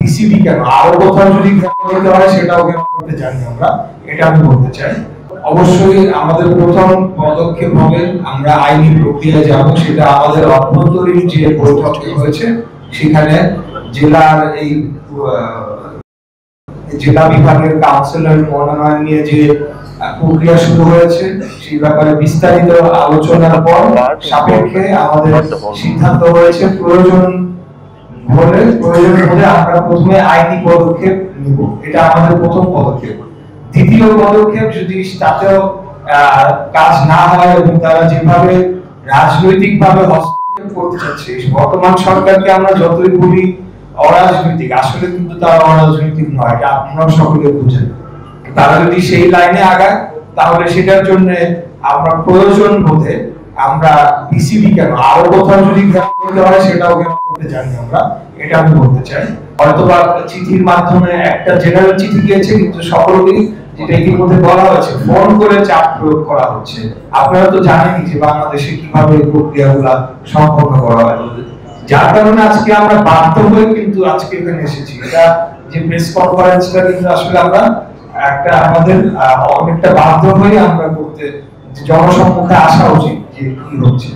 BCB কেন আরো কোথাও যদি ঘেরাও দিতে হয় সেটাও ঘেরাও করতে জানি আমরা, এটা আমি বলতে চাই। অবশ্যই আমাদের প্রথম পদক্ষেপ হবে আমরা আইনি প্রক্রিয়ায় যাব, সেটা আমাদের অভ্যন্তরীণ যে বৈঠক হয়েছে সেখানে জেলার এই জেলা বিভাগের কাউন্সিলর মনোনয়ন নিয়ে যে প্রক্রিয়া শুরু হয়েছে সেই ব্যাপারে বিস্তারিত আলোচনার পর সাপেক্ষে আমাদের সিদ্ধান্ত হয়েছে প্রয়োজন হলে আমরা প্রথমে আইনি পদক্ষেপ নিব। এটা আমাদের প্রথম পদক্ষেপ। দ্বিতীয় পদক্ষেপ যদি তাতেও কাজ না হয় এবং তারা যেভাবে রাজনৈতিকভাবে হস্তক্ষেপ করতে চাচ্ছে, বর্তমান সরকারকে আমরা যতই বলি অরাজনৈতিক, আসলে কিন্তু তারা অরাজনৈতিক নয়, এটা আপনারা সকলে বুঝেন। তারা যদি সেই লাইনে আগায় তাহলে সেটার জন্য আমরা প্রয়োজন বোধে আমরা বিসিবি কেন আরো কোথাও যদি ঘেরাও করতে হয় সেটাও ঘেরাও করতে জানি আমরা, এটা আমি বলতে চাই। হয়তোবা চিঠির মাধ্যমে একটা জেনারেল চিঠি গিয়েছে, কিন্তু সকলকেই যেটা ইতিমধ্যে বলা হয়েছে ফোন করে চাপ প্রয়োগ করা হচ্ছে। আপনারা তো জানেনই যে বাংলাদেশে কিভাবে এই প্রক্রিয়াগুলো সম্পন্ন করা হয়, যার কারণে আজকে আমরা বাধ্য হয়ে কিন্তু আজকে এখানে এসেছি। এটা যে প্রেস কনফারেন্সটা কিন্তু আসলে আমরা একটা আমাদের অনেকটা বাধ্য হয়ে আমরা করতে, জনসম্মুখে আসা উচিত যে কি হচ্ছে।